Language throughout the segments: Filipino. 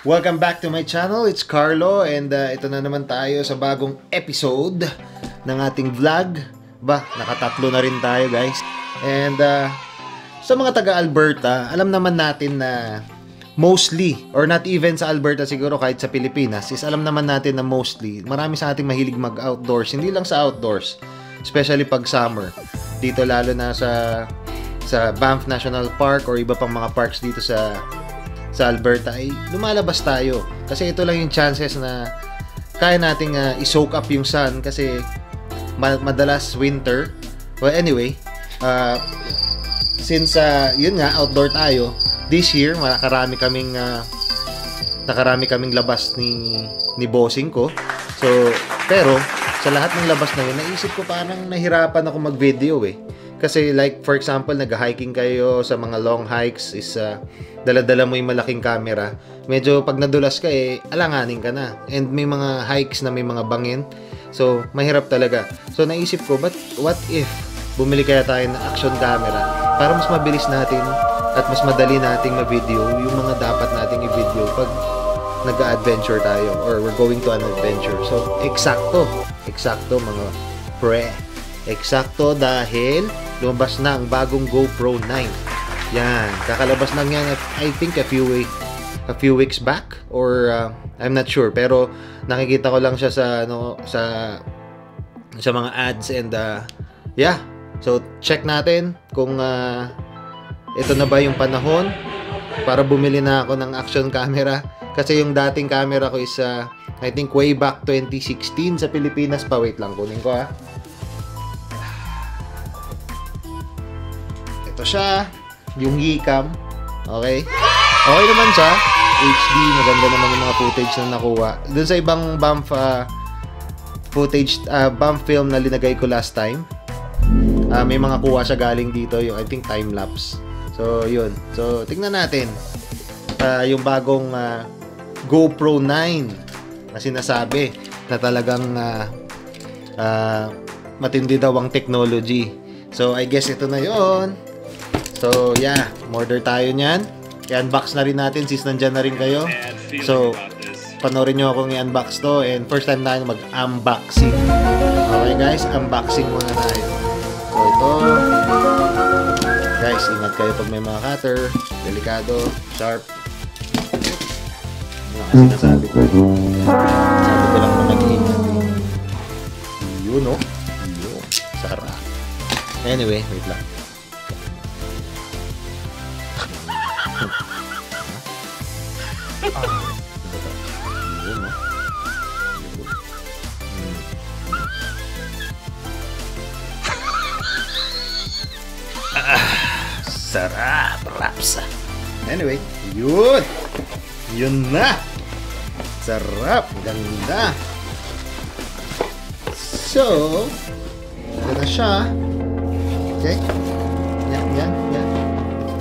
Welcome back to my channel. It's Carlo and ito na naman tayo sa bagong episode ng ating vlog. Nakatatlo na rin tayo, guys. And sa mga taga Alberta, alam naman natin na mostly, or not even sa Alberta siguro, kahit sa Pilipinas, is alam naman natin na mostly, marami sa ating mahilig mag-outdoors. Hindi lang sa outdoors, especially pag summer. Dito lalo na sa Banff National Park or iba pang mga parks dito sa Alberta ay lumalabas tayo. Kasi ito lang yung chances na kaya nating i-soak up yung sun kasi madalas winter. Well, anyway, since yun nga, outdoor tayo, this year nakarami kaming labas ni bossing ko. So, pero sa lahat ng labas na yun, naisip ko parang nahirapan ako mag-video eh. Kasi like for example, nag-hiking kayo sa mga long hikes is dala-dala mo yung malaking camera. Medyo pag nadulas ka alanganin ka na. And may mga hikes na may mga bangin. So, mahirap talaga. So, naisip ko, what if bumili kaya tayo ng action camera para mas mabilis natin at mas madali nating ma-video yung mga dapat nating i-video pag nag-adventure tayo or we're going to an adventure. So, eksakto mga pre. Eksakto dahil lumabas na ang bagong GoPro 9. Yan, kakalabas lang yan I think a few weeks back or I'm not sure, pero nakikita ko lang siya sa mga ads and yeah. So check natin kung ito na ba yung panahon para bumili na ako ng action camera kasi yung dating camera ko is I think way back 2016 sa Pilipinas pa. Wait lang, kunin ko Ito siya, yung Yicam. Okay? Okay naman siya. HD, maganda naman yung mga footage na nakuha. Doon sa ibang Banff Banff film na linagay ko last time, may mga kuha siya galing dito, yung I think time-lapse. So, yun. So, tingnan natin yung bagong GoPro 9 na sinasabi na talagang matindi daw ang technology. So, I guess ito na yun. So, yeah, order tayo niyan. I-unbox na rin natin since nandyan na rin kayo. So, panoorin nyo akong i-unbox to. And first time tayo mag-unboxing. Okay guys, unboxing muna tayo. So, ito. Guys, ingat kayo pag may mga cutter. Delikado, sharp. Ano kasi nasabi ko? Sabi ko lang na mag-iingat. Yun, oh. Yun. Sarap. Anyway, wait lang. Sarap, raps. Anyway, yun na. Sarap, ganda. So, ito na siya. Okay. Yan.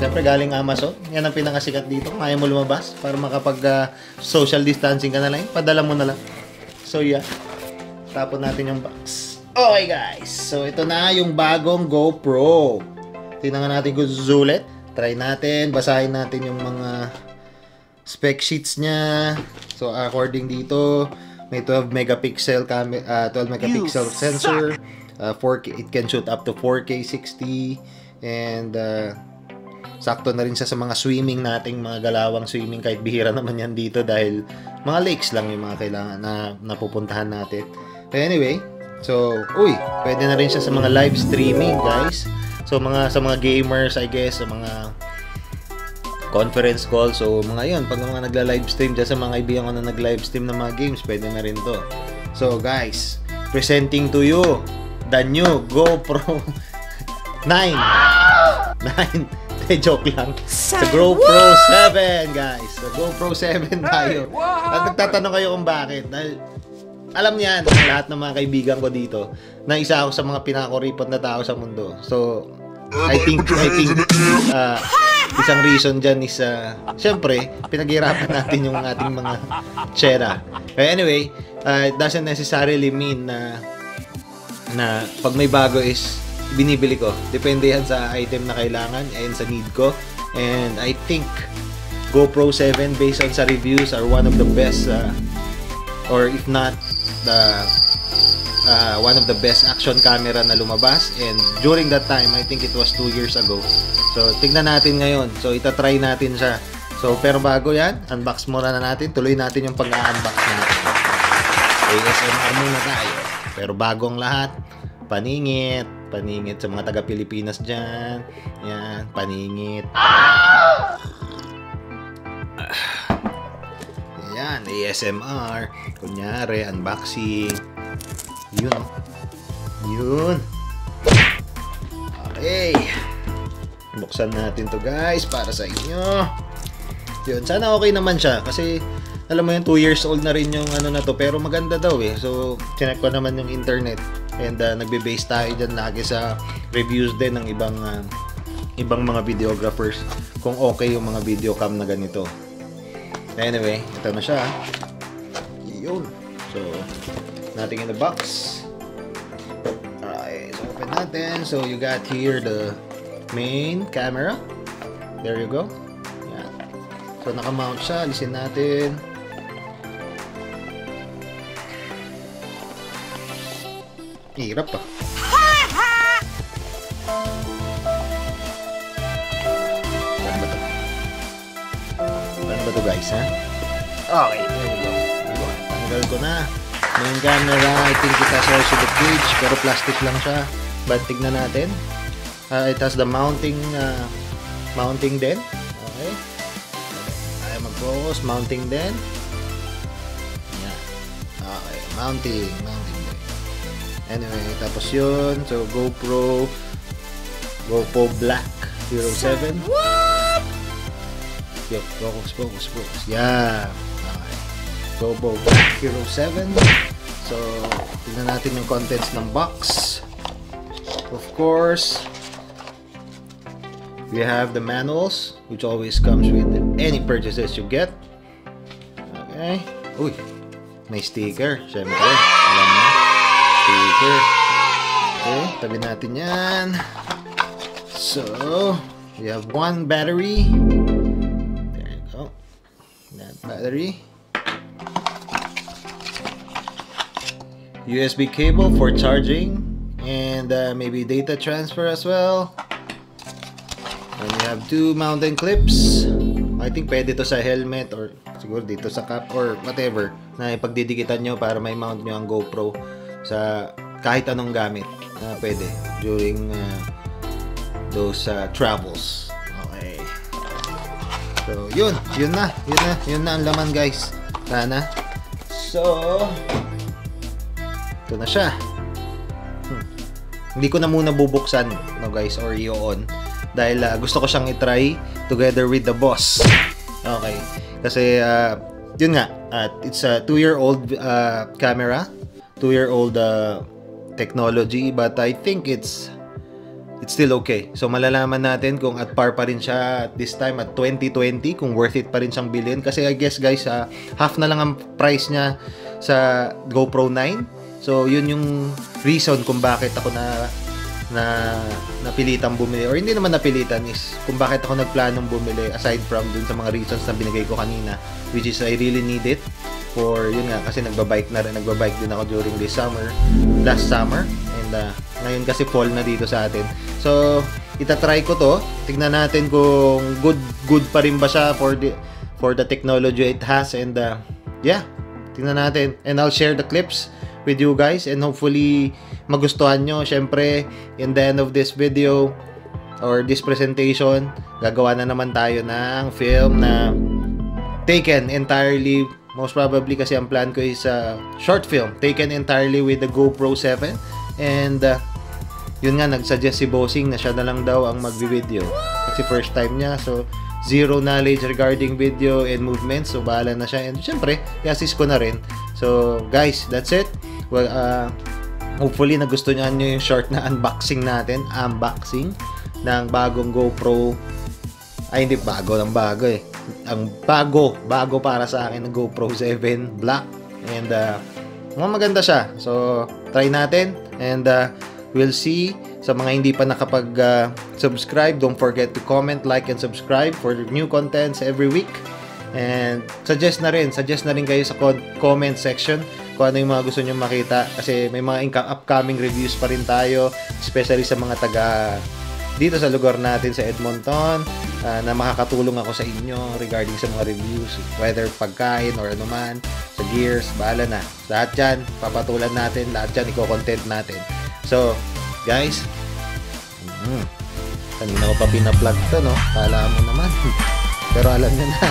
Siyempre galing Amazon. Yan ang pinakasikat dito. Kaya mo lumabas para makapag social distancing ka na lang. Padala mo na lang. So yeah. Tapon natin yung box. Okay guys. So ito na yung bagong GoPro. Tingnan natin kung susulit. Try natin. Basahin natin yung mga spec sheets niya. So according dito, may 12 megapixel sensor. 4K, it can shoot up to 4K 60 and sakto na rin siya sa mga swimming nating mga galawang swimming kahit bihira naman yan dito dahil mga lakes lang yung mga kailangan na napupuntahan natin. Anyway, so pwede na rin siya sa mga live streaming guys. So sa mga gamers I guess, sa mga conference call. So mga yun, pag mga nagla-live stream dyan sa mga kaibigan ko na nag-live stream ng mga games, pwede na rin to. So guys, presenting to you the new GoPro 9. Joke lang. Sa GoPro 7, guys. Sa GoPro 7 tayo. At nagtatanong kayo kung bakit. Dahil alam niyan, lahat ng mga kaibigan ko dito, na isa ako sa mga pinakuripot na tao sa mundo. So, I think isang reason dyan is, syempre, pinaghirapan natin yung ating mga tsera. Anyway, it doesn't necessarily mean na pag may bago is binibili ko. Depende yan sa item na kailangan and sa need ko. And I think GoPro 7 based on sa reviews are one of the best or if not the one of the best action camera na lumabas, and during that time I think it was 2 years ago. So tignan natin ngayon, so itatry natin siya. So pero bago yan, unbox muna na natin, tuloy natin yung pag-unbox natin. ASMR muna tayo, pero bagong lahat, paningit sa mga taga Pilipinas dyan, yan, paningit. Yan, ASMR, kunyari, unboxing. Yun. Okay. Buksan natin to guys para sa inyo. Yun, sana okay naman siya kasi alam mo yun, 2 years old na rin yung ano na to, pero maganda daw eh. So, chinek ko naman yung internet and nagbe-base tayo dyan lagi sa reviews din ng ibang mga videographers kung okay yung mga video cam na ganito. Anyway, ito na siya. Yun. So, nothing in the box. Alright, so open natin. So, you got here the main camera. There you go. Yan. So, nakamount siya. Alisin natin. Hirap pa. Ano ba to guys, ha? Okay, there we go. Tanggal ko na. Main camera, I think it has also the cage, pero plastic lang siya. But tignan natin. It has the mounting din. Okay. Tayo mag-focus. Mounting din. Yan. Okay, mounting din. Anyway, tapos yun. So, GoPro Black Hero 7. What? Yo, focus. Yeah. Okay. GoPro Black Hero 7. So, tignan natin yung contents ng box. Of course, we have the manuals, which always comes with any purchases you get. Okay. Uy, may sticker. Siyempre, alam mo. Sticker. Okay, tabi natin yan. So, we have one battery. There you go. That battery. USB cable for charging and maybe data transfer as well. And we have 2 mounting clips. I think pwede to sa helmet or siguro dito sa cap or whatever na ipagdidikitan nyo para may mount nyo ang GoPro sa kahit anong gamit na pwede during those travels. Okay. So, yun na ang laman guys. Sana. So, ito na siya. Hindi ko na muna bubuksan, no guys, or i-on dahil gusto ko siyang i-try together with the boss. Okay. Kasi yun nga, it's a 2-year-old camera, 2-year-old technology, but I think it's still okay. So malalaman natin kung at par pa rin siya at this time at 2020, kung worth it pa rin siyang bilhin. Kasi I guess guys, half na lang ang price niya sa GoPro 9. So yun yung reason kung bakit ako napilitang bumili, or hindi naman napilitan, is kung bakit ako nagplanong bumili aside from dun sa mga reasons na binigay ko kanina, which is I really need it for yun nga, kasi nagbabike din ako during this last summer, and ngayon kasi fall na dito sa atin. So itatry ko to, tignan natin kung good pa rin ba siya for the technology it has, and yeah, tignan natin, and I'll share the clips with you guys and hopefully magustuhan nyo. Syempre, in the end of this video or this presentation, gagawa na naman tayo ng film na taken entirely, most probably kasi ang plan ko is a short film taken entirely with the GoPro 7, and yun nga, nagsuggest si Bossing na siya na lang daw ang magbi-video kasi first time niya, so zero knowledge regarding video and movement, so bahala na siya, and syempre i-assist ko na rin. So guys, that's it. Well, hopefully nagustuhan nyo yung short na unboxing natin, ng bagong GoPro. Ay, hindi bago eh. Ang bago para sa akin ng GoPro 7 Black, and maganda siya. So try natin, and we'll see Sa mga hindi pa nakapag-subscribe, don't forget to comment, like, and subscribe for new contents every week. And suggest na rin kayo sa comment section kung ano yung mga gusto nyo makita. Kasi may mga upcoming reviews pa rin tayo, especially sa mga taga dito sa lugar natin sa Edmonton, na makakatulong ako sa inyo regarding sa mga reviews, whether pagkain or anuman, sa gears, bahala na. Lahat yan, papatulan natin, lahat yan, i-content natin. So, guys, kanina ko pa pina-plug to, no? Kala mo naman. Pero alam nyo na,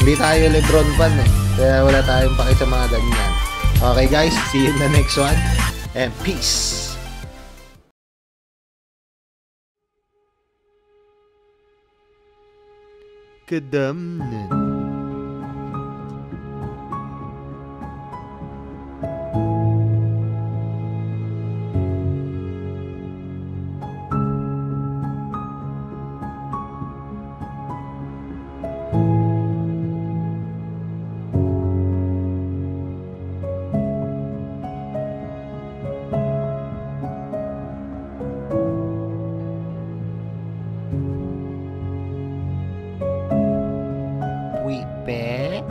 hindi tayo Lebron fan, eh. Kaya wala tayong paki sa mga ganyan. Okay, guys, see you in the next one, and peace! Kadamnan. Wipe.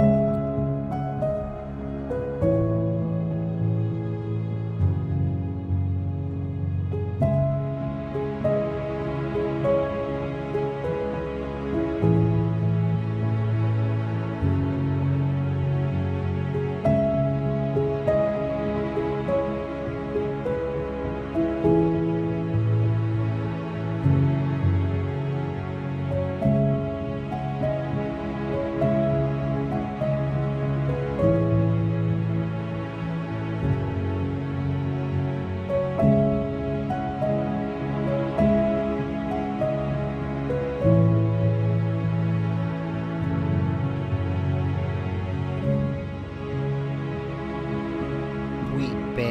Wipe.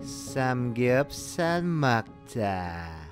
Samgyupsal Makta.